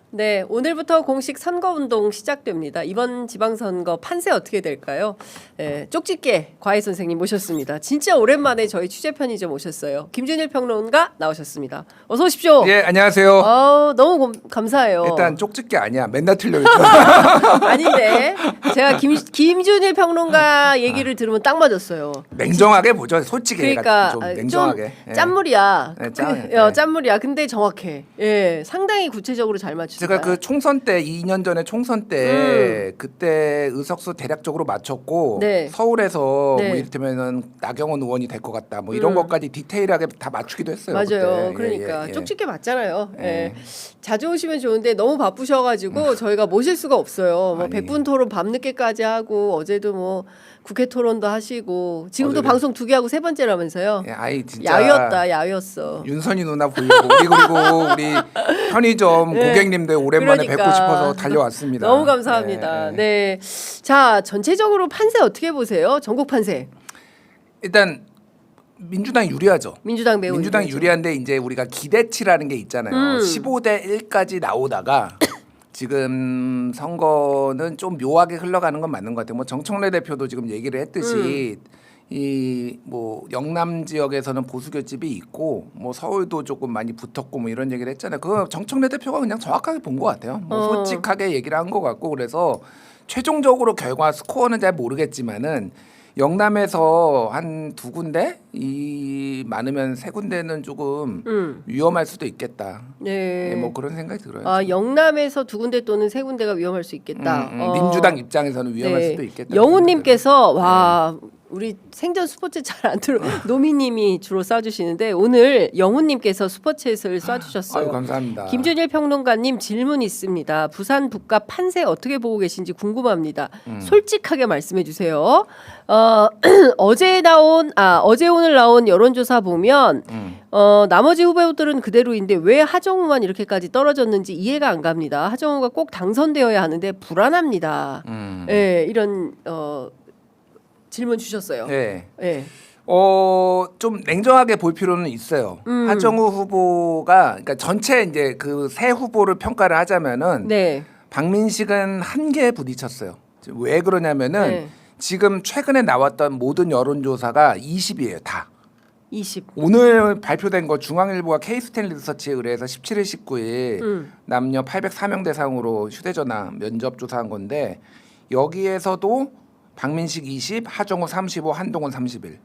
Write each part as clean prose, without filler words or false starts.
네, 오늘부터 공식 선거운동 시작됩니다. 이번 지방선거 판세 어떻게 될까요? 쪽집게 과외 선생님 모셨습니다. 진짜 오랜만에 저희 취재 편의점 오셨어요. 김준일 평론가 나오셨습니다. 어서 오십시오. 예, 안녕하세요. 너무 감사해요. 일단 쪽집게 아니야. 맨날 틀려요. 아닌데 제가 김준일 평론가 얘기를 들으면 딱 맞았어요. 냉정하게 보죠. 솔직히 그러니까 좀 냉정하게. 좀 짠물이야. 네, 짠물이야. 근데 정확해. 예, 상당히 구체적으로 잘 맞추다. 제가 그 총선 때 2년 전에 총선 때 그때 의석수 대략적으로 맞췄고 네. 서울에서 네. 뭐 이를테면은 나경원 의원이 될 것 같다. 뭐 이런 것까지 디테일하게 다 맞추기도 했어요. 맞아요. 그때. 그러니까 예. 쪽집게 맞잖아요. 예. 예. 자주 오시면 좋은데 너무 바쁘셔가지고 저희가 모실 수가 없어요. 뭐 아니. 100분 토론 밤늦게까지 하고 어제도 뭐 국회 토론도 하시고 지금도 어제는- 방송 2개 하고 세 번째라면서요. 예, 아이 진짜 야유였다, 야유였어. 윤선희 누나 보이고 그리고 우리 편의점 네. 고객님들 오랜만에 그러니까. 뵙고 싶어서 달려왔습니다. 너무 감사합니다. 예, 예. 네. 자, 전체적으로 판세 어떻게 보세요? 전국 판세. 일단 민주당 유리하죠. 민주당 매우 민주당 유리하죠. 유리한데 이제 우리가 기대치라는 게 있잖아요. 15대 1까지 나오다가 지금 선거는 좀 묘하게 흘러가는 건 맞는 것 같아요. 뭐 정청래 대표도 지금 얘기를 했듯이 이 뭐 영남 지역에서는 보수 결집이 있고 뭐 서울도 조금 많이 붙었고 뭐 이런 얘기를 했잖아요. 그거 정청래 대표가 그냥 정확하게 본 것 같아요. 뭐 솔직하게 얘기를 한 것 같고 그래서 최종적으로 결과 스코어는 잘 모르겠지만은 영남에서 한 2군데 이 많으면 3군데는 조금 위험할 수도 있겠다. 네. 네, 뭐 그런 생각이 들어요. 아, 영남에서 2군데 또는 3군데가 위험할 수 있겠다. 민주당 입장에서는 위험할 수도 있겠다. 영훈님께서 와 우리 생전 스포츠 잘 안 들어 노미님이 주로 쏴주시는데 오늘 영훈님께서 슈퍼챗을 쏴주셨어요. 아유, 감사합니다. 김준일 평론가님 질문 있습니다. 부산 북가 판세 어떻게 보고 계신지 궁금합니다. 솔직하게 말씀해 주세요. 어제 오늘 나온 여론조사 보면 나머지 후보들은 그대로인데 왜 하정우만 이렇게까지 떨어졌는지 이해가 안 갑니다. 하정우가 꼭 당선되어야 하는데 불안합니다. 예, 이런 질문 주셨어요. 네. 예. 좀 냉정하게 볼 필요는 있어요. 하정우 후보가 그러니까 전체 이제 그 세 후보를 평가를 하자면은 네. 박민식은 한계에 부딪혔어요. 왜 그러냐면은 네. 지금 최근에 나왔던 모든 여론조사가 20이에요, 다. 20. 오늘 발표된 거 중앙일보가 K스탠 리서치에 의뢰해서 17일 19일 남녀 804명 대상으로 휴대전화 면접 조사한 건데 여기에서도 박민식 20, 하정우 35, 한동훈 31.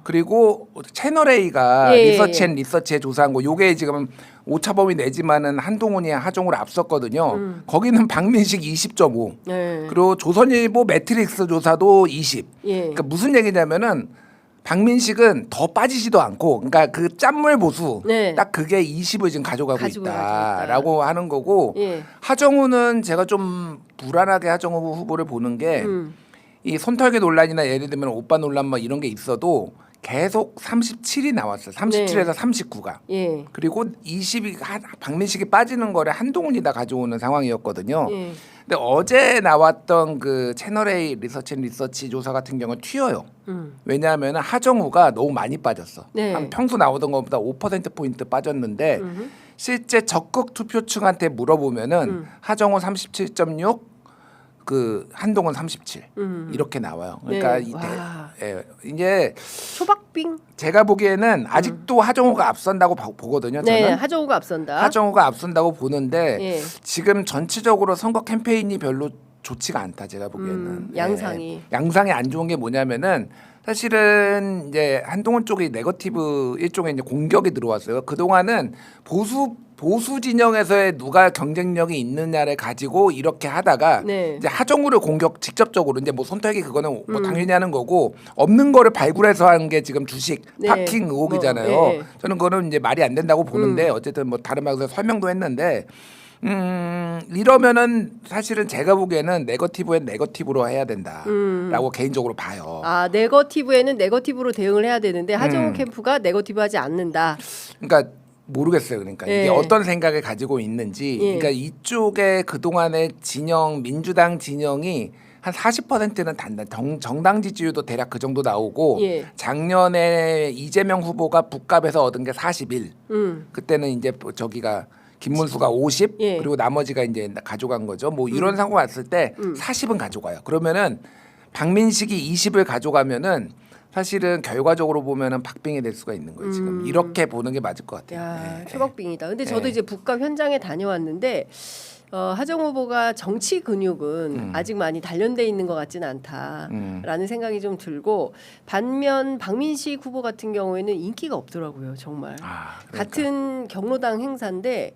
그리고 채널 A가 리서치앤 리서치에 조사한 거 요게 지금 오차범위 내지만은 한동훈이 하정우를 앞섰거든요. 거기는 박민식 20.5. 네. 그리고 조선일보 매트릭스 조사도 20. 예. 그러니까 무슨 얘기냐면은 박민식은 더 빠지지도 않고 그러니까 그 짠물 보수 네. 딱 그게 20을 지금 가져가고 있다라고 하는 거고 예. 하정우는 제가 좀 불안하게 하정우 후보를 보는 게 이 손털개 논란이나 예를 들면 오빠 논란 뭐 이런 게 있어도 계속 37이 나왔어요. 37에서 39가. 예. 그리고 20이 박민식이 빠지는 거를 한동훈이 다 가져오는 상황이었거든요. 예. 근데 어제 나왔던 그 채널 A 리서치 조사 같은 경우는 튀어요. 왜냐하면 하정우가 너무 많이 빠졌어. 네. 한 평소 나오던 것보다 5%포인트 빠졌는데 실제 적극 투표층한테 물어보면은 하정우 37.6, 그 한동훈 37 이렇게 나와요. 그러니까 네. 와. 이제 초박빙. 제가 보기에는 아직도 하정우가 앞선다고 보거든요. 저는 네, 하정우가 앞선다. 하정우가 앞선다고 보는데 예. 지금 전체적으로 선거 캠페인이 별로 좋지가 않다. 제가 보기에는 양상이. 양상이 안 좋은 게 뭐냐면은 사실은 이제 한동훈 쪽이 네거티브 일종의 이제 공격이 들어왔어요. 그 동안은 보수 진영에서의 누가 경쟁력이 있느냐를 가지고 이렇게 하다가 네. 이제 하정우를 공격 직접적으로 이제 뭐 손털기 그거는 뭐 당연히 하는 거고 없는 거를 발굴해서 하는 게 지금 주식 네. 파킹 의혹이잖아요. 뭐, 네. 저는 그거는 이제 말이 안 된다고 보는데 어쨌든 뭐 다른 방송에서 설명도 했는데 이러면은 사실은 제가 보기에는 네거티브엔 네거티브로 해야 된다라고 개인적으로 봐요. 아, 네거티브에는 네거티브로 대응을 해야 되는데 하정우 캠프가 네거티브하지 않는다. 그러니까 모르겠어요. 그러니까 예. 이게 어떤 생각을 가지고 있는지. 예. 그러니까 이쪽에 그동안의 진영 민주당 진영이 한 40%는 단단 정당 지지율도 대략 그 정도 나오고 예. 작년에 이재명 후보가 북갑에서 얻은 게 41. 그때는 이제 저기가 김문수가 50 예. 그리고 나머지가 이제 가져간 거죠. 뭐 이런 상황 왔을 때 40은 가져가요. 그러면은 박민식이 20을 가져가면은 사실은 결과적으로 보면은 박빙이 될 수가 있는 거예요. 지금 이렇게 보는 게 맞을 것 같아요. 야, 예. 초박빙이다. 근데 저도 예. 이제 북가 현장에 다녀왔는데 하정 후보가 정치 근육은 아직 많이 단련돼 있는 것 같지는 않다라는 생각이 좀 들고 반면 박민식 후보 같은 경우에는 인기가 없더라고요. 정말 그러니까. 같은 경로당 행사인데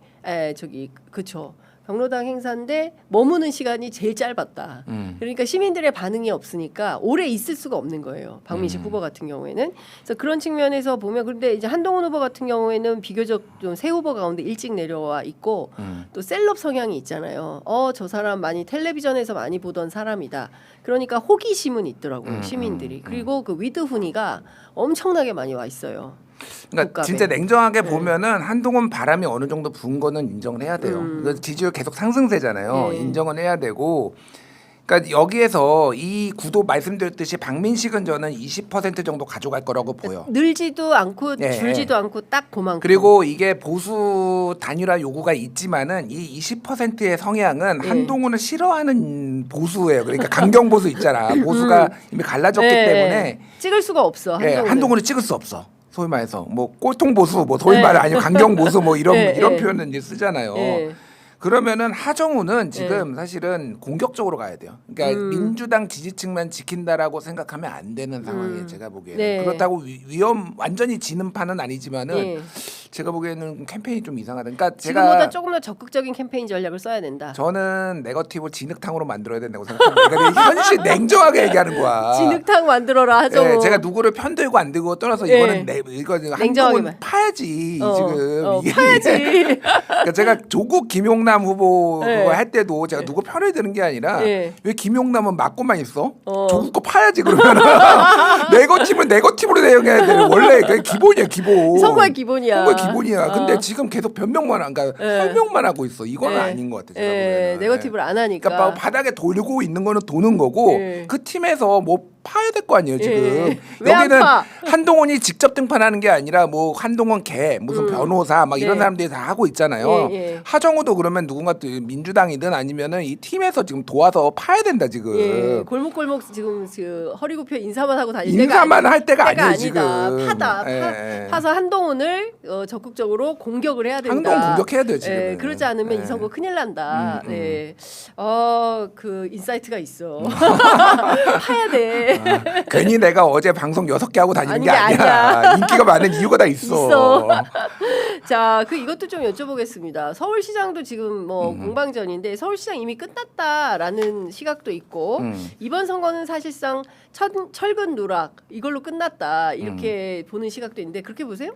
그쵸. 경로당 행사인데 머무는 시간이 제일 짧았다. 그러니까 시민들의 반응이 없으니까 오래 있을 수가 없는 거예요. 박민식 후보 같은 경우에는. 그래서 그런 측면에서 보면 그런데 이제 한동훈 후보 같은 경우에는 비교적 좀 새 후보 가운데 일찍 내려와 있고 또 셀럽 성향이 있잖아요. 저 사람 많이 텔레비전에서 많이 보던 사람이다. 그러니까 호기심은 있더라고요. 시민들이. 그리고 그 위드훈이가 엄청나게 많이 와 있어요. 그러니까 국감에. 진짜 냉정하게 보면은 한동훈 바람이 어느 정도 부은 거는 인정을 해야 돼요. 그 지지율 계속 상승세잖아요. 예. 인정은 해야 되고. 그러니까 여기에서 이 구도 말씀드렸듯이 박민식은 저는 20% 정도 가져갈 거라고 보여. 늘지도 않고 예, 줄지도 않고 딱 그만큼. 그리고 이게 보수 단일화 요구가 있지만은 이 20%의 성향은 예. 한동훈을 싫어하는 보수예요. 그러니까 강경 보수 있잖아. 보수가 이미 갈라졌기 예, 때문에 찍을 수가 없어. 예, 한동훈은. 한동훈을 찍을 수 없어. 소위 말해서 뭐 꼴통 보수, 뭐 소위 네. 말해 아니면 강경 보수 뭐 이런 네, 이런 네. 표현을 이제 쓰잖아요. 예. 그러면은 하정우는 지금 사실은 공격적으로 가야 돼요. 그러니까 민주당 지지층만 지킨다라고 생각하면 안 되는 상황이에요. 제가 보기에는 네. 그렇다고 완전히 지는 판은 아니지만은 예. 제가 보기에는 캠페인이 좀 이상하다. 그러니까 지금보다 제가 조금 더 적극적인 캠페인 전략을 써야 된다. 저는 네거티브 진흙탕으로 만들어야 된다고 생각합니다. 그러니까 현실 냉정하게 얘기하는 거야. 진흙탕 만들어라 하정우. 예, 제가 누구를 편들고 안 들고 떠나서 예. 이거는 이거 한동훈 냉정하게만. 파야지 지금 이게. 파야지. 그러니까 제가 조국 김용남 후보 예. 그거 할 때도 제가 누구 편을 드는 게 아니라 예. 왜 김용남은 맞고만 있어? 조국 거 파야지 그러면 네거티브는 네거티브로 대응해야 되는 원래 그게 기본이야 기본. 선거의 기본이야. 선거의 기본이야. 근데 어. 지금 계속 변명만 그러니까 예. 설명만 하고 있어. 이건 예. 아닌 것 같아. 제가 예. 보기에는. 네거티브를 안 하니까. 그러니까 바닥에 돌고 있는 거는 도는 거고 예. 그 팀에서 뭐 파야 될 거 아니에요 지금. 예. 왜안 여기는 파? 한동훈이 직접 등판하는 게 아니라 뭐 한동훈 개 무슨 변호사 막 이런 네. 사람들이 다 하고 있잖아요. 예, 예. 하정우도 그러면 누군가 또 민주당이든 아니면은 이 팀에서 지금 도와서 파야 된다 지금. 예. 골목골목 지금 그 허리 굽혀 인사만 하고 다닐 때가 인사만 할 때가 아니에요 아니다. 지금. 파다. 예. 파서 한동훈을 적극적으로 공격을 해야 된다. 한동훈 공격해야 돼요 지금. 예, 그러지 않으면 이 선거 큰일 난다. 네. 그 인사이트가 있어. 파야 돼. 괜히 내가 어제 방송 6개 하고 다니는 아니, 게 게 아니야. 아니야. 인기가 많은 이유가 다 있어. 있어. 자, 이것도 좀 여쭤보겠습니다. 서울시장도 지금 뭐 공방전인데 서울시장 이미 끝났다라는 시각도 있고 이번 선거는 사실상 철근 누락 이걸로 끝났다 이렇게 보는 시각도 있는데 그렇게 보세요?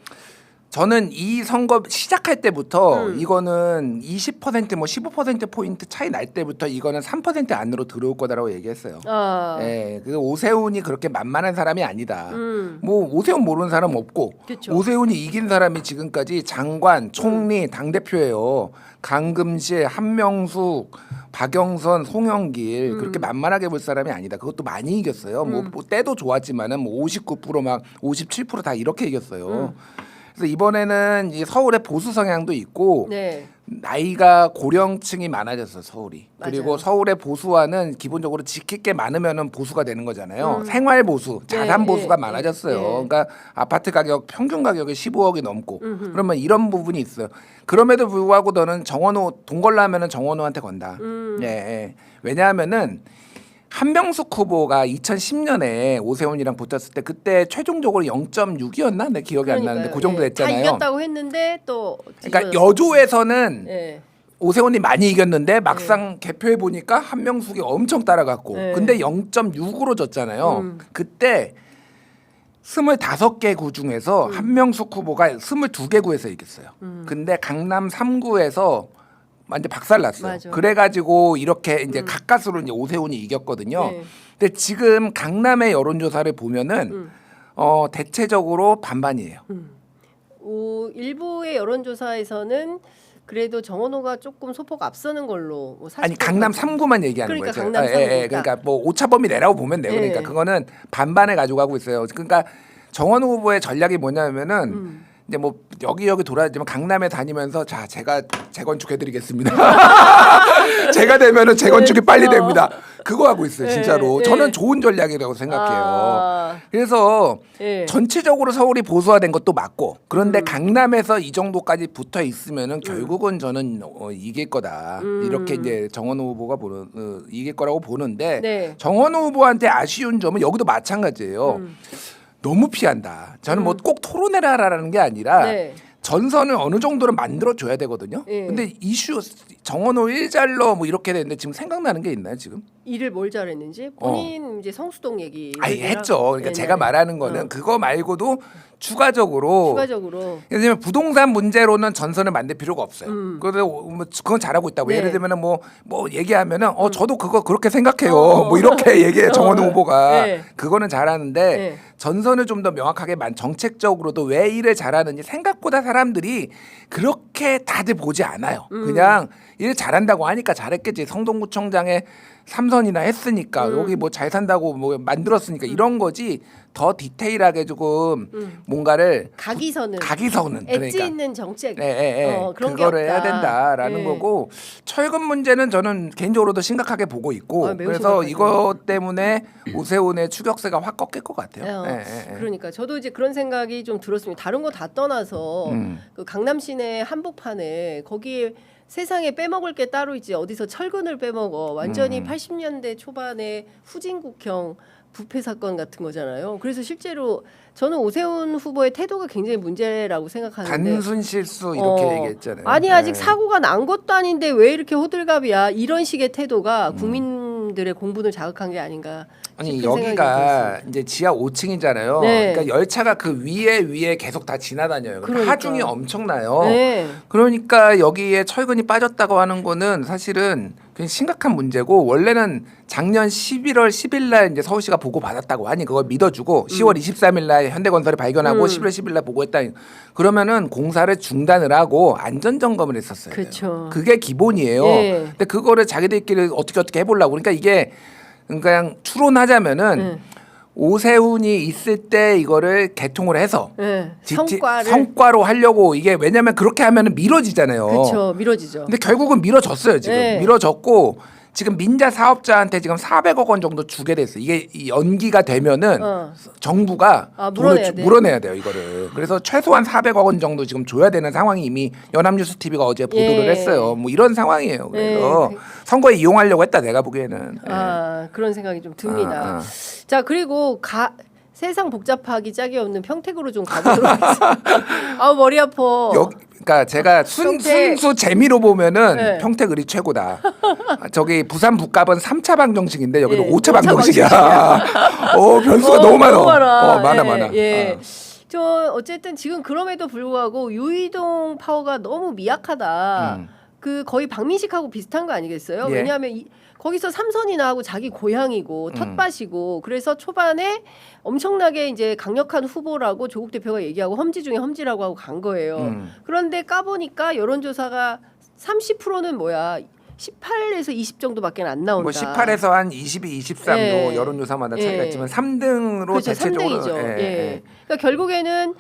저는 이 선거 시작할 때부터 이거는 20%뭐 15% 포인트 차이 날 때부터 이거는 3% 안으로 들어올 거다라고 얘기했어요. 예, 그 오세훈이 그렇게 만만한 사람이 아니다. 뭐 오세훈 모르는 사람 없고 그쵸. 오세훈이 이긴 사람이 지금까지 장관, 총리, 당 대표예요. 강금실, 한명숙, 박영선, 송영길 그렇게 만만하게 볼 사람이 아니다. 그것도 많이 이겼어요. 뭐 때도 좋았지만은 뭐 59%막 57%다 이렇게 이겼어요. 그래서 이번에는 이 서울의 보수 성향도 있고 네. 나이가 고령층이 많아졌어 서울이. 맞아요. 그리고 서울의 보수화는 기본적으로 지킬 게 많으면은 보수가 되는 거잖아요. 생활 보수, 자산 네, 보수가 네, 많아졌어요. 네. 그러니까 아파트 가격 평균 가격이 15억이 넘고 그러면 이런 부분이 있어요. 그럼에도 불구하고 너는 정원호 돈 걸라면은 정원호한테 건다. 예, 예. 왜냐하면은 한명숙 후보가 2010년에 오세훈이랑 붙었을 때 그때 최종적으로 0.6이었나? 내 기억이 안 나는데 그 정도 다 됐잖아요. 이겼다고 했는데 또 그러니까 여조에서는 예. 오세훈이 많이 이겼는데 막상 개표해 보니까 한명숙이 엄청 따라갔고 네. 근데 0.6으로 졌잖아요. 그때 25개 구 중에서 한명숙 후보가 22개 구에서 이겼어요. 근데 강남 3구에서 완전 박살났어요. 맞아. 그래가지고 이렇게 이제 가까스로 이제 오세훈이 이겼거든요. 네. 근데 지금 강남의 여론조사를 보면은 대체적으로 반반이에요. 일부의 여론조사에서는 그래도 정원호가 조금 소폭 앞서는 걸로 뭐 아니 강남 3구만 얘기하는 그러니까 거예요. 강남 3구. 그러니까 뭐 오차범위 내라고 보면 돼요. 그러니까 예. 그거는 반반을 가지고 가고 있어요. 그러니까 정원 후보의 전략이 뭐냐면은 이제 뭐 여기저기 돌아다니면 강남에 다니면서 자 제가 재건축해드리겠습니다. 제가 되면은 재건축이 빨리 됩니다. 그거 하고 있어요, 진짜로. 저는 좋은 전략이라고 생각해요. 그래서 전체적으로 서울이 보수화된 것도 맞고, 그런데 강남에서 이 정도까지 붙어 있으면은 결국은 저는 이길 거다. 이렇게 이제 정원호 후보가 이길 거라고 보는데 정원호 후보한테 아쉬운 점은 여기도 마찬가지예요. 너무 피한다. 저는 뭐 꼭 토론회를 하라는 게 아니라 전선을 어느 정도는 만들어 줘야 되거든요. 근데 이슈 정원호 일잘러 뭐 이렇게 되는데 지금 생각나는 게 있나요, 지금? 일을 뭘 잘했는지 본인 이제 성수동 얘기. 아니 했죠. 그러니까 제가 말하는 거는 그거 말고도 추가적으로 왜냐면 부동산 문제로는 전선을 만들 필요가 없어요. 그래서 뭐 그건 잘하고 있다고. 예를 들면은 뭐 얘기하면은 저도 그거 그렇게 생각해요. 뭐 이렇게 얘기해 정원호 후보가. 그거는 잘하는데 전선을 좀 더 명확하게 정책적으로도 왜 일을 잘하는지 생각보다 사람들이 그렇게 다들 보지 않아요. 그냥 일 잘한다고 하니까 잘했겠지. 성동구청장에 3선이나 했으니까 여기 뭐 잘 산다고 뭐 만들었으니까 이런 거지. 더 디테일하게 조금 뭔가를 각이서는 엣지 그러니까. 있는 정책 그런 그거를 해야 된다라는 거고, 철근 문제는 저는 개인적으로도 심각하게 보고 있고 그래서 이것 때문에 오세훈의 추격세가 확 꺾일 것 같아요. 그러니까 저도 이제 그런 생각이 좀 들었습니다. 다른 거 다 떠나서 그 강남 시내 한복판에 거기에 세상에 빼먹을 게 따로 있지 어디서 철근을 빼먹어. 완전히 80년대 초반에 후진국형 부패 사건 같은 거잖아요. 그래서 실제로 저는 오세훈 후보의 태도가 굉장히 문제라고 생각하는데 단순 실수 이렇게 얘기했잖아요. 아니 아직 사고가 난 것도 아닌데 왜 이렇게 호들갑이야. 이런 식의 태도가 국민들의 공분을 자극한 게 아닌가. 아니 여기가 이제 지하 5층이잖아요. 그러니까 열차가 그 위에 계속 다 지나다녀요. 그러니까 하중이 엄청나요. 그러니까 여기에 철근이 빠졌다고 하는 거는 사실은 굉장히 심각한 문제고, 원래는 작년 11월 10일 날 이제 서울시가 보고 받았다고 하니 그걸 믿어주고 10월 23일 날 현대건설이 발견하고 11월 10일 날 보고했다. 그러면은 공사를 중단을 하고 안전 점검을 했었어요. 그렇죠. 그게 기본이에요. 근데 그거를 자기들끼리 어떻게 해보려고. 그러니까 이게 그냥 추론하자면은 오세훈이 있을 때 이거를 개통을 해서 성과로 하려고. 이게 왜냐면 그렇게 하면은 미뤄지잖아요. 그렇죠, 미뤄지죠. 근데 결국은 미뤄졌어요. 지금 미뤄졌고 지금 민자 사업자한테 지금 400억 원 정도 주게 됐어요. 이게 연기가 되면은 정부가 돈을 물어내야 돼요, 이거를. 그래서 최소한 400억 원 정도 지금 줘야 되는 상황이 이미 연합뉴스 TV가 어제 보도를 했어요. 뭐 이런 상황이에요. 그래서 선거에 이용하려고 했다, 내가 보기에는. 그런 생각이 좀 듭니다. 자, 그리고 세상 복잡하기 짝이 없는 평택으로 좀 가보도록 하겠습니다. 머리 아파. 그러니까 제가 순수 재미로 보면은 평택을이 최고다. 저기 부산 북갑은 3차 방정식인데 여기는 5차 방정식이야. 변수가 너무 많아. 많아. 저 어쨌든 지금 그럼에도 불구하고 유이동 파워가 너무 미약하다. 그 거의 박민식하고 비슷한 거 아니겠어요? 왜냐하면 거기서 3선이나 하고 자기 고향이고 텃밭이고, 그래서 초반에 엄청나게 이제 강력한 후보라고 조국 대표가 얘기하고 험지 중에 험지라고 하고 간 거예요. 그런데 까보니까 여론조사가 30%는 뭐야? 18에서 20 정도밖에 안 나온다. 뭐 18에서 한 22, 23도 여론조사마다 차이가 있지만 3등으로 그렇죠, 대체적으로 3등이죠. 그러니까 결국에는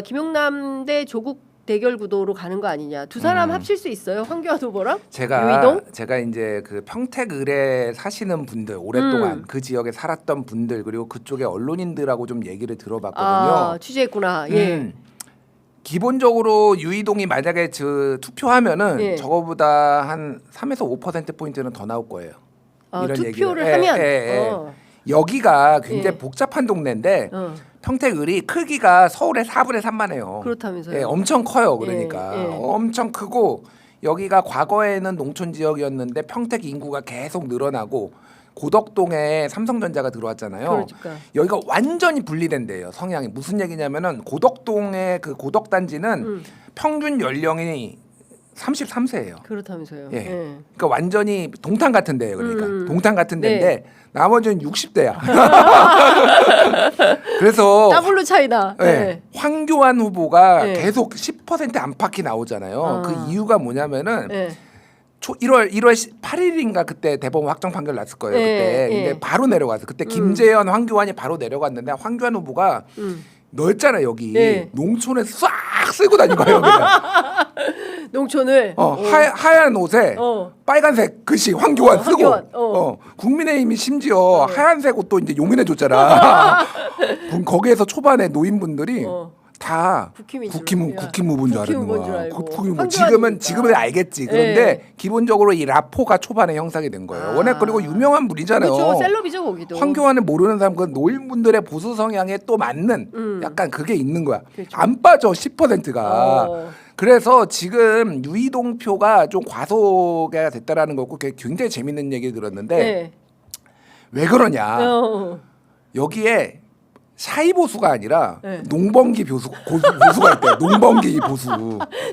김용남 대 조국 대결 구도로 가는 거 아니냐. 두 사람 합칠 수 있어요? 황교안 후보랑 유이동? 제가 이제 그 평택을에 사시는 분들, 오랫동안 그 지역에 살았던 분들, 그리고 그쪽의 언론인들하고 좀 얘기를 들어봤거든요. 취재했구나. 기본적으로 유이동이 만약에 투표하면은 저거보다 한 3에서 5% 포인트는 더 나올 거예요. 이런 투표를 하면 여기가 굉장히 복잡한 동네인데 평택을이 크기가 서울의 4분의 3만 해요. 그렇다면서요? 엄청 커요. 그러니까 엄청 크고, 여기가 과거에는 농촌 지역이었는데 평택 인구가 계속 늘어나고 고덕동에 삼성전자가 들어왔잖아요. 그러니까. 여기가 완전히 분리된 데예요. 성향이. 무슨 얘기냐면은 고덕동의 그 고덕단지는 평균 연령이 33세예요. 그렇다면서요. 그러니까 완전히 동탄 같은 데예요. 그러니까 동탄 같은 데인데 나머지는 60대야. 그래서 더블로 차이다. 황교안 후보가 계속 10% 안팎이 나오잖아요. 그 이유가 뭐냐면은 1월 8일인가 그때 대법원 확정 판결 났을 거예요. 그때 근데 바로 내려갔어. 그때 김재현, 황교안이 바로 내려갔는데 황교안 후보가 넓잖아 여기. 네. 농촌에 싹 쓸고 다닌 거예요. 그냥. 농촌을 하얀 옷에 빨간색 글씨 황교안 쓰고 황교안, 국민의힘이 심지어 하얀색 옷도 이제 용인해 줬잖아. 거기에서 초반에 노인분들이 다 국힘 후보인 줄 알았는 거야. 지금은 알겠지. 그런데 기본적으로 이 라포가 초반에 형성이 된 거예요. 워낙 그리고 유명한 분이잖아요. 그렇죠. 셀럽이죠 거기도. 황교안을 모르는 사람 그 노인분들의 보수 성향에 또 맞는 약간 그게 있는 거야. 그렇죠. 안 빠져 10%가. 그래서 지금 유이동 표가 좀 과소가 됐다라는 거고 굉장히 재밌는 얘기 들었는데 네. 왜 그러냐? 여기에 샤이 보수가 아니라 네. 농번기 보수가 있대요. 농번기 보수.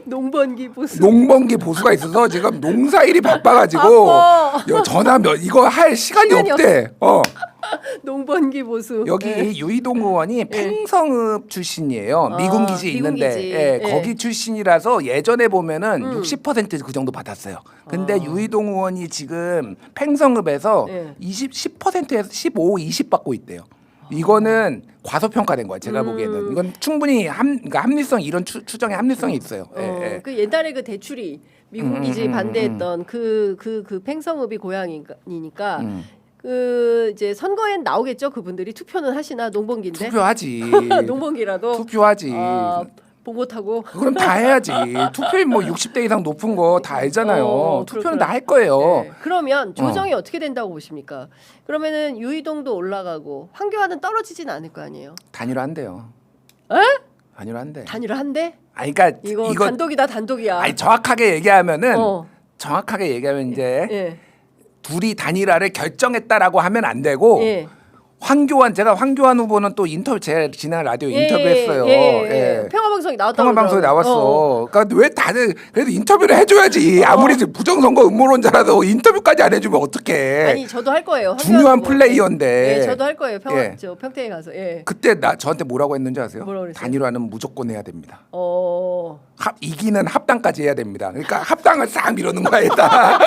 농번기 보수가 있어서 지금 농사일이 바빠가지고 전화 이거 할 시간이 없대. 농번기 보수. 여기 유이동 의원이 팽성읍 출신이에요. 미군 기지 있는데 거기 출신이라서 예전에 보면은 60%그 정도 받았어요. 근데 유이동 의원이 지금 팽성읍에서 10%에서 15, 20 받고 있대요. 이거는 과소평가된 거야. 제가 보기에는 이건 충분히 그러니까 합리성 이런 추정의 합리성이 있어요. 그 옛날에 그 대출이 미국 기지 반대했던 그 팽성읍이 고향이니까 그 이제 선거엔 나오겠죠. 그분들이 투표는 하시나 농번기인데. 투표하지. 농번기라도. 투표하지. 보고 타고. 그럼 다 해야지. 투표율 뭐 60대 이상 높은 거 다 알잖아요. 투표는 다 할 거예요. 네. 그러면 조정이 어떻게 된다고 보십니까? 그러면은 유이동도 올라가고 황교안은 떨어지진 않을 거 아니에요? 단일화한대요. 에? 단일화한대. 단일화한대? 아니 그러니까 이거 단독이다 단독이야. 아니 정확하게 얘기하면은 이제 둘이 단일화를 결정했다라고 하면 안 되고 제가 황교안 후보는 또 제가 지난 라디오 인터뷰했어요. 평화방송에 나왔다고. 평화방송에 나왔어. 그러니까 왜 다들 그래도 인터뷰를 해줘야지. 아무리 부정선거 음모론자라도 인터뷰까지 안 해주면 어떡해. 아니 저도 할 거예요. 중요한 플레이어인데. 저도 할 거예요. 평택에 가서. 그때 저한테 뭐라고 했는지 아세요? 뭐라고 그랬어요? 단일화는 무조건 해야 됩니다. 이기는 합당까지 해야 됩니다. 그러니까 합당을 싹 밀어넣는 거야 일단.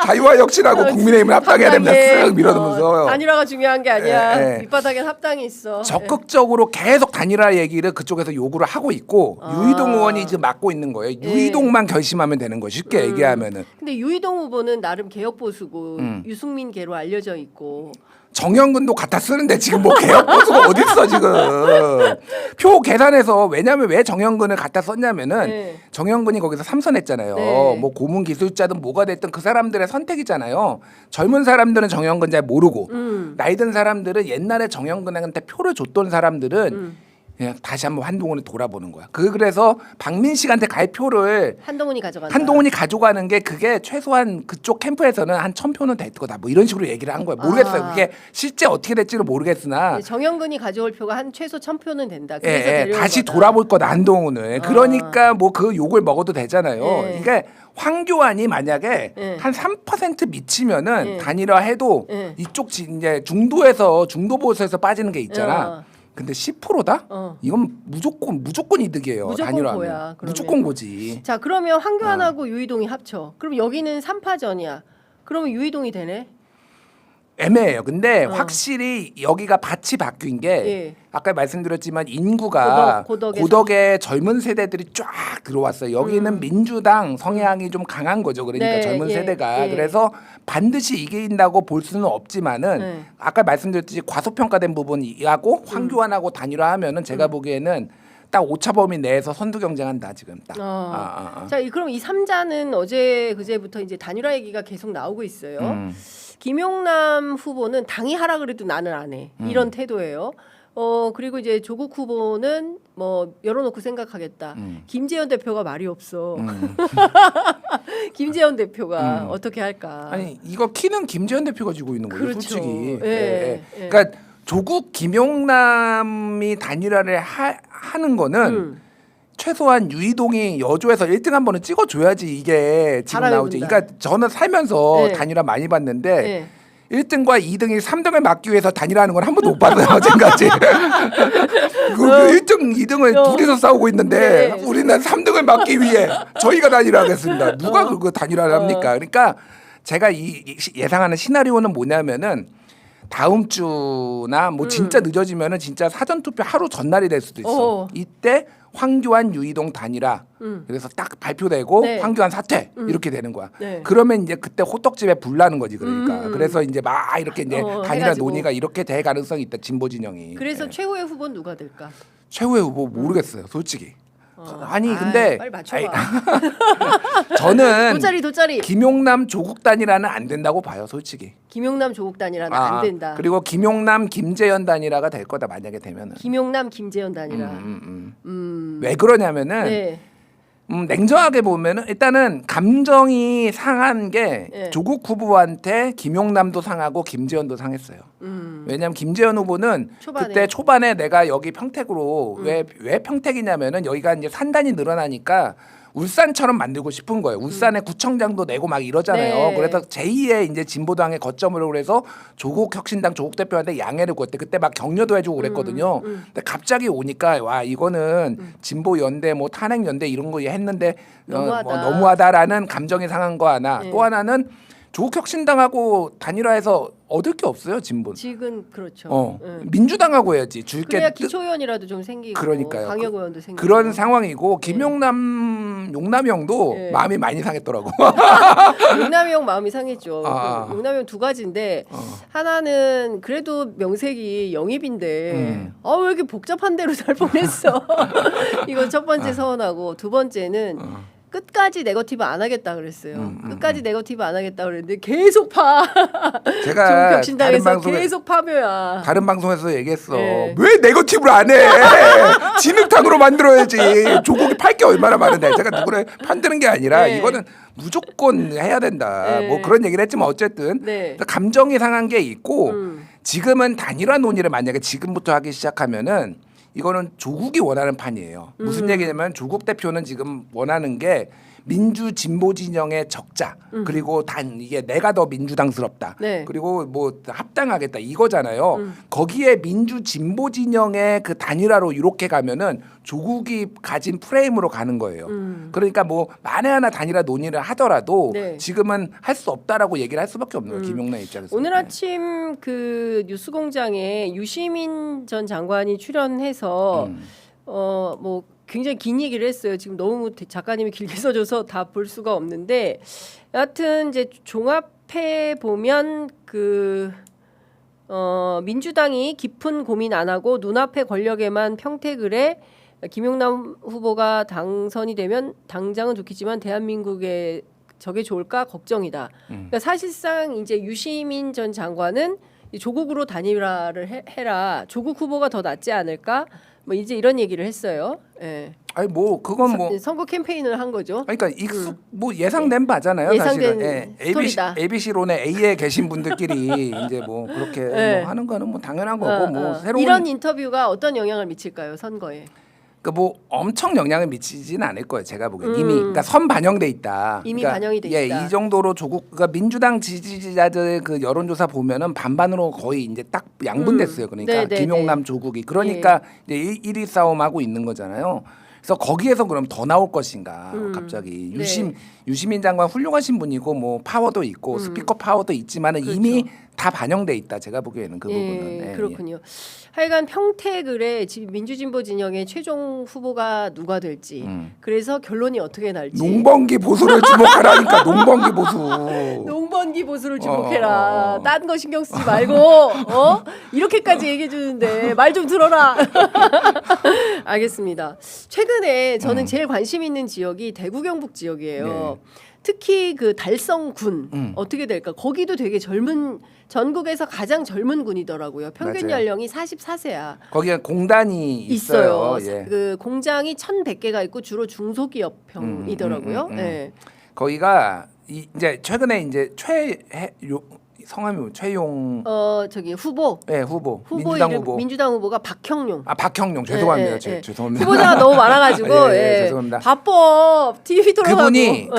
자유와 혁신하고 국민의힘을 합당해야 됩니다. 쓱 밀어넣으면서. 단일화가 중요한 게 아니야. 밑바닥엔 합당이 있어. 적극적으로 계속 단일화 얘기를 그쪽에서 요구를 하고 있고 유이동 의원이 이제 맡고 있는 거예요. 유이동만 결심하면 되는 거예요. 쉽게 얘기하면은. 근데 유이동 후보는 나름 개혁 보수고 유승민계로 알려져 있고. 정영근도 갖다 쓰는데 지금 뭐 개혁 보수가 어디 있어 지금. 표 계산해서 왜냐면 왜 정영근을 갖다 썼냐면은 정영근이 거기서 삼선했잖아요. 뭐 고문 기술자든 뭐가 됐든 그 사람들의 선택이잖아요. 젊은 사람들은 정영근 잘 모르고 나이 든 사람들은 옛날에 정영근한테 표를 줬던 사람들은 그냥 다시 한번 한동훈을 돌아보는 거야. 그래서 박민식한테 갈 표를 한동훈이 가져가는 게 그게 최소한 그쪽 캠프에서는 한 1,000표는 될 거다. 뭐 이런 식으로 얘기를 한 거야. 모르겠어요. 그게 실제 어떻게 될지는 모르겠으나 정영근이 가져올 표가 한 최소 1,000표는 된다. 그래서 다시 돌아볼 거다 한동훈을. 그러니까 뭐 그 욕을 먹어도 되잖아요. 그러니까 황교안이 만약에 한 3% 미치면은 단일화해도 이쪽 이제 중도 보수에서 빠지는 게 있잖아. 근데 10%다? 이건 무조건 이득이에요. 단일화하면. 무조건 고지. 자, 그러면 황교안하고 유이동이 합쳐. 그럼 여기는 3파전이야. 그러면 유이동이 되네? 애매해요. 근데 확실히 여기가 밭이 바뀐 게 아까 말씀드렸지만 인구가 고덕의 젊은 세대들이 쫙 들어왔어요. 여기는 민주당 성향이 좀 강한 거죠. 그러니까 젊은 세대가. 그래서 반드시 이긴다고 볼 수는 없지만은 아까 말씀드렸듯이 과소평가된 부분이하고 황교안하고 단일화하면은 제가 보기에는 딱 오차 범위 내에서 선두 경쟁한다 지금 딱. 자, 그럼 이 3자는 어제 그제부터 이제 단일화 얘기가 계속 나오고 있어요. 김용남 후보는 당이 하라 그래도 나는 안 해. 이런 태도예요. 그리고 이제 조국 후보는 뭐 열어놓고 생각하겠다. 김재현 대표가 말이 없어. 김재현 대표가 어떻게 할까? 아니 이거 키는 김재현 대표가 쥐고 있는 거예요. 그렇죠. 솔직히. 그러니까 조국 김용남이 단일화를 하는 거는 최소한 유이동이 여조에서 1등 한 번은 찍어줘야지 이게 지금 나오지. 그러니까 저는 살면서 단일화 많이 봤는데 1등과 2등이 3등을 막기 위해서 단일화하는 건 한 번도 못 봤어요. 지금까지. 1등, 2등을 둘이서 싸우고 있는데 우리는 3등을 막기 위해 저희가 단일화하겠습니다. 누가 그거 단일화를 합니까? 그러니까 제가 예상하는 시나리오는 뭐냐면은 다음 주나 뭐 진짜 늦어지면은 진짜 사전 투표 하루 전날이 될 수도 있어. 이때 황교안 유이동 단일화 그래서 딱 발표되고 네. 황교안 사퇴 이렇게 되는 거야. 네. 그러면 이제 그때 호떡집에 불 나는 거지 그러니까. 그래서 이제 막 이렇게 이제 단일화 해가지고. 논의가 이렇게 될 가능성이 있다 진보 진영이. 그래서 예. 최후의 후보는 누가 될까? 최후의 후보 모르겠어요 솔직히. 아니 근데 빨리 맞춰봐. 저는 돗자리 김용남 조국 단일화는 안 된다고 봐요 솔직히. 김용남 조국 단일화는 안 된다. 그리고 김용남 김재현 단일화가 될 거다 만약에 되면은. 김용남 김재현 단일화. 왜 그러냐면은 네. 냉정하게 보면은 일단은 감정이 상한 게 네. 조국 후보한테 김용남도 상하고 김재현도 상했어요. 왜냐하면 김재현 후보는 초반에. 그때 초반에 내가 여기 평택으로 왜 평택이냐면은 여기가 이제 산단이 늘어나니까 울산처럼 만들고 싶은 거예요. 울산에 구청장도 내고 막 이러잖아요. 네. 그래서 제2의 이제 진보당의 거점으로 그래서 조국 혁신당 조국 대표한테 양해를 구했대. 그때 막 격려도 해주고 그랬거든요. 근데 갑자기 오니까 와 이거는 진보 연대 뭐 탄핵 연대 이런 거 했는데 너무하다라는 감정이 상한 거 하나. 네. 또 하나는 조국 혁신당하고 단일화해서 얻을 게 없어요 진보. 지금 그렇죠. 네. 민주당하고 해야지 줄게. 그래야 기초의원이라도 좀 생기고 그러니까요. 광역의원도 생기고 그런 상황이고 김용남 용남이 형도 네. 마음이 많이 상했더라고. 용남이 형 마음이 상했죠. 아. 용남이 형 두 가지인데 하나는 그래도 명색이 영입인데 왜 이렇게 복잡한 대로 잘 보냈어. 이건 첫 번째 서운하고 두 번째는 끝까지 네거티브 안 하겠다 그랬어요. 끝까지 네거티브 안 하겠다 그랬는데 계속 파. 제가 조국혁신당에서 계속 파묘야. 다른 방송에서 얘기했어. 네. 왜 네거티브를 안 해? 진흙탕으로 만들어야지. 조국이 팔 게 얼마나 많은데 제가 누구를 편드는 게 아니라 네. 이거는 무조건 해야 된다. 네. 뭐 그런 얘기를 했지만 어쨌든 네. 감정이 상한 게 있고 지금은 단일화 논의를 만약에 지금부터 하기 시작하면은 이거는 조국이 원하는 판이에요. 무슨 얘기냐면 조국 대표는 지금 원하는 게 민주 진보 진영의 적자 그리고 이게 내가 더 민주당스럽다. 네. 그리고 뭐 합당하겠다 이거잖아요. 거기에 민주 진보 진영의 그 단일화로 이렇게 가면은 조국이 가진 프레임으로 가는 거예요. 그러니까 뭐 만에 하나 단일화 논의를 하더라도 네. 지금은 할 수 없다라고 얘기를 할 수밖에 없는 거예요. 김용남 입장에서. 오늘 아침 그 뉴스공장에 유시민 전 장관이 출연해서 뭐 굉장히 긴 얘기를 했어요. 지금 너무 작가님이 길게 써줘서 다 볼 수가 없는데 여하튼 이제 종합해 보면 민주당이 깊은 고민 안 하고 눈앞의 권력에만 평택을 해 김용남 후보가 당선이 되면 당장은 좋겠지만 대한민국에 저게 좋을까 걱정이다. 그러니까 사실상 이제 유시민 전 장관은 조국으로 단일화를 해라. 조국 후보가 더 낫지 않을까? 뭐 이제 이런 얘기를 했어요. 예. 아니 뭐 그건 뭐 선거 캠페인을 한 거죠. 그러니까 뭐 예상된 바잖아요. 예상된 사실은. 스토리다. ABC론에 A에 계신 분들끼리 이제 뭐 그렇게 네. 뭐 하는 거는 뭐 당연한 거고 뭐 새로운 이런 인터뷰가 어떤 영향을 미칠까요 선거에? 그러니까 뭐 엄청 영향을 미치지는 않을 거예요. 제가 보기엔 이미 그러니까 선 반영돼 있다. 이미 그러니까 반영이 돼 있다. 이 정도로 조국 그러니까 민주당 지지자들 그 여론조사 보면은 반반으로 거의 이제 딱 양분됐어요. 그러니까 네, 네, 김용남 조국이 그러니까 이제 1위 싸움 하고 있는 거잖아요. 그래서 거기에서 그럼 더 나올 것인가 갑자기 유시민 장관 훌륭하신 분이고 뭐 파워도 있고 스피커 파워도 있지만은 그렇죠. 이미 다 반영돼 있다. 제가 보기에는 그 부분은. 네, 그렇군요. 하여간 평택을에 지금 민주진보 진영의 최종 후보가 누가 될지 그래서 결론이 어떻게 날지 농번기 보수를 주목하라니까 농번기 보수. 농번기 보수를 주목해라. 어. 딴 거 신경 쓰지 말고 이렇게까지 얘기해 주는데 말 좀 들어라. 알겠습니다. 최근에 저는 제일 관심 있는 지역이 대구 경북 지역이에요. 네. 특히 그 달성군 어떻게 될까? 거기도 되게 전국에서 가장 젊은 군이더라고요. 평균 맞아요. 연령이 44세야. 거기에 공단이 있어요. 예. 그 공장이 1,100개가 있고 주로 중소기업형이더라고요. 네. 거기가 이제 최근에 이제 성함이 최용 저기 후보. 네, 후보. 민주당 후보가 박형용. 박형용 죄송합니다. 예, 예. 죄송합니다. 후보자가 너무 많아가지고 죄송합니다. 바빠 TV 돌아가고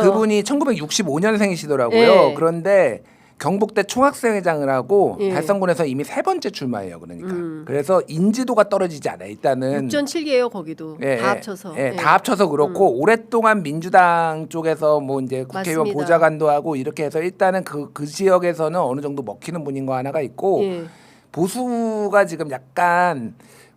그분이 1965년생이시더라고요. 예. 그런데 경북대 총학생회장을 하고 예. 달성군에서 이미 3번째 출마해요. 그러니까 그래서 인지도가 떨어지지 않아요. 일단은 6.7개예요 거기도 다 합쳐서. 예, 다 합쳐서 그렇고 오랫동안 민주당 쪽에서 뭐 이제 국회의원 맞습니다. 보좌관도 하고 이렇게 해서 일단은 그 지역에서는 어느 정도 먹히는 분인 거 하나가 있고 예. 보수가 지금 약간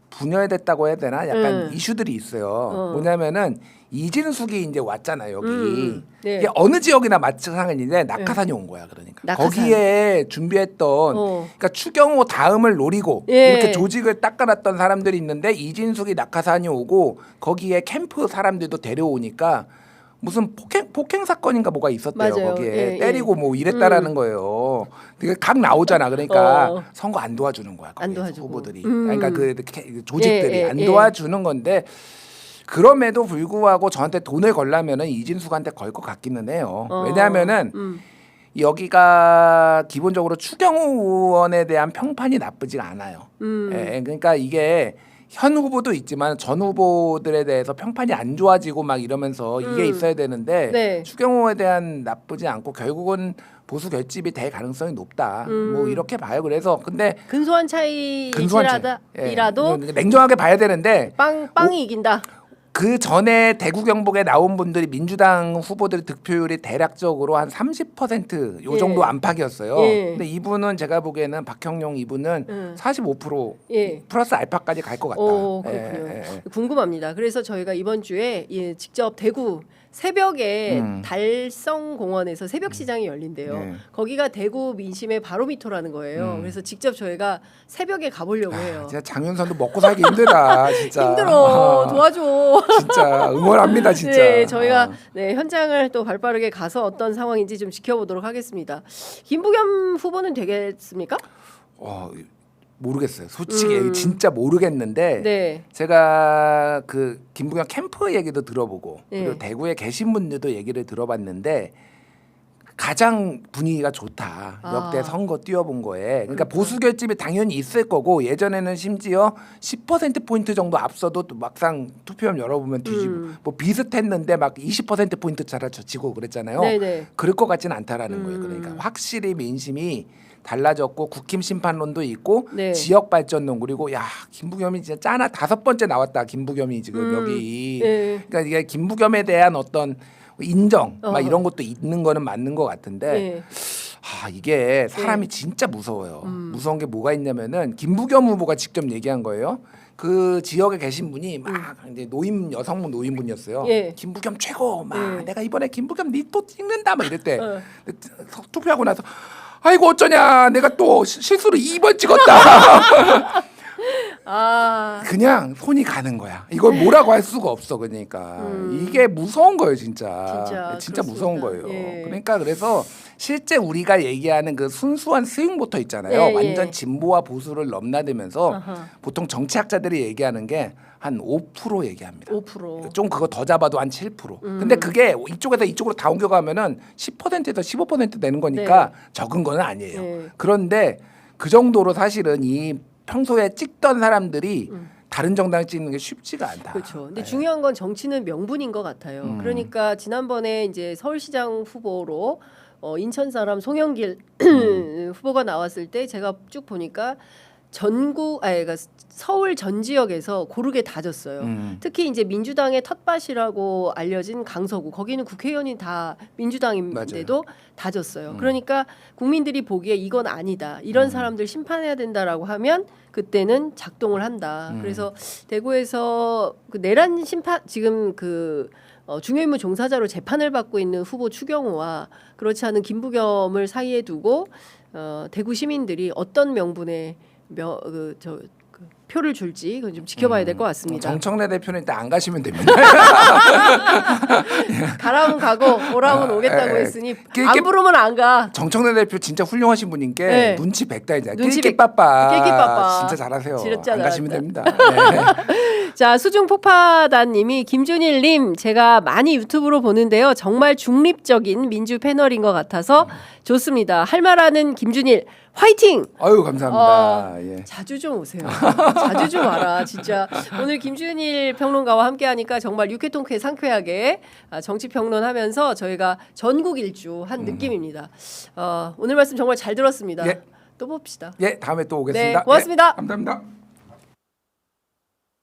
분열됐다고 해야 되나? 약간 이슈들이 있어요. 뭐냐면은 이진숙이 이제 왔잖아요 여기. 네. 이게 어느 지역이나 마찬가지인데 낙하산이 온 거야 그러니까. 낙하산. 거기에 준비했던 그러니까 추경호 다음을 노리고 예. 이렇게 조직을 닦아놨던 사람들이 있는데 이진숙이 낙하산이 오고 거기에 캠프 사람들도 데려오니까 무슨 폭행 사건인가 뭐가 있었대요. 맞아요. 거기에 예, 때리고 뭐 이랬다라는 거예요. 되게 각 나오잖아. 그러니까 선거 안 도와주는 거야. 안 거기에서 도와주고. 후보들이. 그러니까 그 조직들이 예, 예, 안 예. 도와주는 건데 그럼에도 불구하고 저한테 돈을 걸려면은 이진숙한테 걸 것 같기는 해요. 왜냐하면은 여기가 기본적으로 추경호 의원에 대한 평판이 나쁘지가 않아요. 예, 그러니까 이게 현 후보도 있지만 전 후보들에 대해서 평판이 안 좋아지고 막 이러면서 이게 있어야 되는데 네. 추경호에 대한 나쁘지 않고 결국은 보수 결집이 될 가능성이 높다. 뭐 이렇게 봐요. 그래서 근데 근소한 근소한 차이라도 냉정하게 봐야 되는데 빵이 이긴다. 그 전에 대구 경북에 나온 분들이 민주당 후보들의 득표율이 대략적으로 한 30%요 정도 예. 안팎이었어요. 예. 근데 이분은 제가 보기에는 박형용 이분은 45% 예. 플러스 알파까지 갈 것 같다. 오, 그렇군요. 궁금합니다. 그래서 저희가 이번 주에 직접 대구 새벽에 달성공원에서 새벽 시장이 열린대요. 네. 거기가 대구 민심의 바로미터라는 거예요. 그래서 직접 저희가 새벽에 가보려고 해요. 진짜 장윤선도 먹고 살기 힘들다. 진짜. 힘들어. 도와줘. 진짜 응원합니다. 진짜. 네, 저희가 현장을 또 발빠르게 가서 어떤 상황인지 좀 지켜보도록 하겠습니다. 김부겸 후보는 되겠습니까? 모르겠어요. 솔직히 진짜 모르겠는데 네. 제가 그 김부겸 캠프 얘기도 들어보고 네. 그리고 대구에 계신 분들도 얘기를 들어봤는데 가장 분위기가 좋다. 역대 선거 뛰어본 거에. 그러니까 보수 결집이 당연히 있을 거고 예전에는 심지어 10%포인트 정도 앞서도 또 막상 투표함 열어보면 뒤지고 뭐 비슷했는데 막 20%포인트 차라 지고 그랬잖아요. 네네. 그럴 것 같지는 않다라는 거예요. 그러니까 확실히 민심이 달라졌고 국힘 심판론도 있고 네. 지역 발전론 그리고 야 김부겸이 진짜 짠하 5번째 나왔다. 김부겸이 지금 여기. 네. 그러니까 이게 김부겸에 대한 어떤 인정 막 이런 것도 있는 거는 맞는 것 같은데 네. 이게 사람이 진짜 무서워요. 무서운 게 뭐가 있냐면은 김부겸 후보가 직접 얘기한 거예요. 그 지역에 계신 분이 막 이제 여성분 노인분이었어요. 예. 김부겸 최고 막 내가 이번에 김부겸 니 또 찍는다 막 이럴 때 투표하고 나서 아이고 어쩌냐 내가 또 실수로 2번 찍었다. 그냥 손이 가는 거야. 이걸 뭐라고 할 수가 없어. 그러니까 이게 무서운 거예요, 진짜 무서운 거예요. 예. 그러니까 그래서 실제 우리가 얘기하는 그 순수한 스윙부터 있잖아요. 예, 완전 예. 진보와 보수를 넘나들면서 보통 정치학자들이 얘기하는 게 한 5% 얘기합니다. 5%. 좀 그거 더 잡아도 한 7%. 근데 그게 이쪽에서 이쪽으로 다 옮겨가면은 10%에서 15% 되는 거니까 적은 건 아니에요. 네. 그런데 그 정도로 사실은 이 평소에 찍던 사람들이 다른 정당 찍는 게 쉽지가 않다. 그렇죠. 근데 중요한 건 정치는 명분인 것 같아요. 그러니까 지난번에 이제 서울시장 후보로 인천 사람 송영길 후보가 나왔을 때 제가 쭉 보니까 그러니까 서울 전 지역에서 고르게 다졌어요. 특히 이제 민주당의 텃밭이라고 알려진 강서구 거기는 국회의원이 다 민주당인데도 다졌어요. 그러니까 국민들이 보기에 이건 아니다. 이런 사람들 심판해야 된다라고 하면 그때는 작동을 한다. 그래서 대구에서 그 내란 심판 지금 중요임무 종사자로 재판을 받고 있는 후보 추경호와 그렇지 않은 김부겸을 사이에 두고 대구 시민들이 어떤 명분의 표를 줄지 그건 좀 지켜봐야 될 것 같습니다. 정청래 대표는 일단 안 가시면 됩니다. 가라면 가고 오라면 오겠다고 했으니 안 부르면 안 가. 정청래 대표 진짜 훌륭하신 분인 게 네. 눈치 백달이잖아요. 눈치 낄끼빠빠. 진짜 잘하세요. 진짜 안 가시면 잘한다. 됩니다. 네. 자, 수중폭파단님이 김준일님 제가 많이 유튜브로 보는데요. 정말 중립적인 민주 패널인 것 같아서 좋습니다. 할 말하는 김준일 화이팅! 아유 감사합니다. 예. 자주 좀 오세요. 자주 좀 와라. 진짜 오늘 김준일 평론가와 함께하니까 정말 유쾌통쾌 상쾌하게 정치 평론하면서 저희가 전국 일주 한 느낌입니다. 오늘 말씀 정말 잘 들었습니다. 예. 또 봅시다. 예, 다음에 또 오겠습니다. 네, 고맙습니다. 예, 감사합니다.